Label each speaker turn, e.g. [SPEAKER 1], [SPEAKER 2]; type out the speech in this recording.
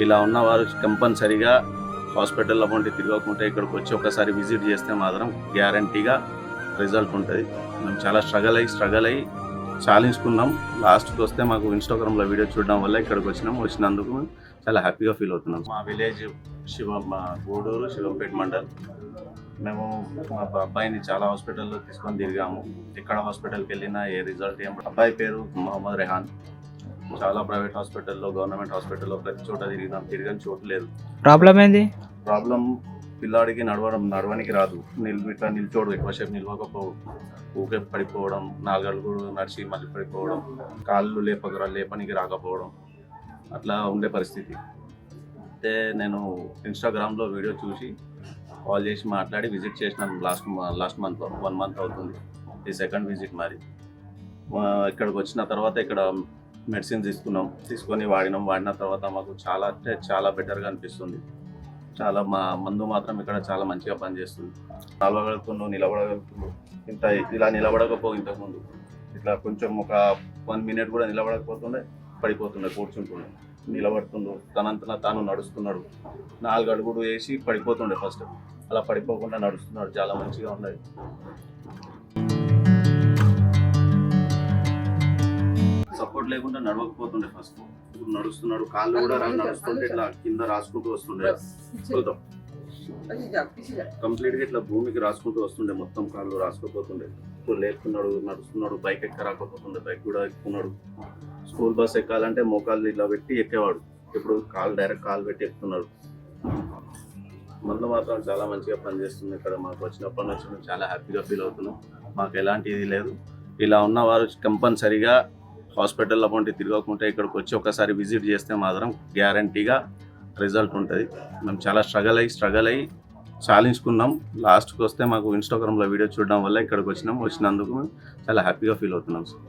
[SPEAKER 1] ఇలా ఉన్నవారు కంపల్సరిగా హాస్పిటల్లో వంటి తిరగకుంటే ఇక్కడికి వచ్చి ఒకసారి విజిట్ చేస్తే మాత్రం గ్యారంటీగా రిజల్ట్ ఉంటుంది. మేము చాలా స్ట్రగల్ అయ్యి చాలించుకున్నాం. లాస్ట్కి వస్తే మాకు ఇన్స్టాగ్రామ్లో వీడియో చూడడం వల్ల ఇక్కడికి వచ్చినందుకు చాలా హ్యాపీగా ఫీల్ అవుతున్నాం. మా విలేజ్ మా గూడూరు శివంపేట మండల్. మేము మా అబ్బాయిని చాలా హాస్పిటల్లో తీసుకొని తిరిగాము. ఎక్కడ హాస్పిటల్కి వెళ్ళినా ఏ రిజల్ట్ అబ్బాయి పేరు మొహమ్మద్ రెహాన్. చాలా ప్రైవేట్ హాస్పిటల్లో, గవర్నమెంట్ హాస్పిటల్లో ప్రతి చోట తిరిగని చోటు లేదు. ప్రాబ్లం పిల్లాడికి నడవడానికి రాదు. ఇట్లా నిల్చోడు, ఎక్కువసేపు నిలవకపోవు, ఊకే పడిపోవడం, 4 అడుగులు నడిచి మళ్ళీ పడిపోవడం, కాళ్ళు లేపనికి రాకపోవడం, అట్లా ఉండే పరిస్థితి. అయితే నేను ఇన్స్టాగ్రామ్లో వీడియో చూసి కాల్ చేసి మాట్లాడి విజిట్ చేసినాను. లాస్ట్ మంత్లో 1 మంత్ అవుతుంది. ఈ సెకండ్ విజిట్ మరి. ఇక్కడికి వచ్చిన తర్వాత ఇక్కడ మెడిసిన్ తీసుకొని వాడిన తర్వాత మాకు చాలా బెటర్గా అనిపిస్తుంది. చాలా మా మందు మాత్రం ఇక్కడ చాలా మంచిగా పనిచేస్తుంది. నిలబడగలుగుతున్నావు. ఇలా నిలబడకపో, ఇంతకుముందు ఇట్లా కొంచెం ఒక 1 మినిట్ కూడా నిలబడకపోతుండే, పడిపోతుండే, కూర్చుంటుండే. నిలబడుతుండు, తనంతన తాను నడుస్తున్నాడు. 4 అడుగులు వేసి పడిపోతుండే, ఫస్ట్ అలా పడిపోకుండా నడుస్తున్నాడు. చాలా మంచిగా ఉన్నది. సపోర్ట్ లేకుండా నడవకపోతుండే, ఫస్ట్ ఇప్పుడు నడుస్తున్నాడు. కాళ్ళు కూడా నడుస్తుంటే ఇట్లా కింద రాసుకుంటూ వస్తుండే, కంప్లీట్గా ఇట్లా భూమికి రాసుకుంటూ వస్తుండే, మొత్తం కాళ్ళు రాసుకోపోతుండే. ఇప్పుడు లేపుతున్నాడు, నడుస్తున్నాడు. బైక్ రాకపోతుండే, బైక్ కూడా ఎక్కుతున్నాడు. స్కూల్ బస్ ఎక్కాలంటే మోకాళ్ళు ఇట్లా పెట్టి ఎక్కేవాడు. ఇప్పుడు డైరెక్ట్ కాలు పెట్టి ఎక్కుతున్నాడు. మందు మాత్రం చాలా మంచిగా పనిచేస్తుంది. ఇక్కడ మాకు వచ్చినప్పటి నుంచి మేము చాలా హ్యాపీగా ఫీల్ అవుతున్నాం. మాకు ఎలాంటి ఇది లేదు. ఇలా ఉన్నవారు కంపల్సరిగా హాస్పిటల్లో వంటి తిరగకుంటే ఇక్కడికి వచ్చి ఒకసారి విజిట్ చేస్తే మాత్రం గ్యారంటీగా రిజల్ట్ ఉంటుంది. మేము చాలా స్ట్రగల్ అయ్యి చాలించుకున్నాం. లాస్ట్కి వస్తే మాకు ఇన్స్టాగ్రామ్లో వీడియో చూడడం వల్ల ఇక్కడికి వచ్చినందుకు చాలా హ్యాపీగా ఫీల్ అవుతున్నాం సార్.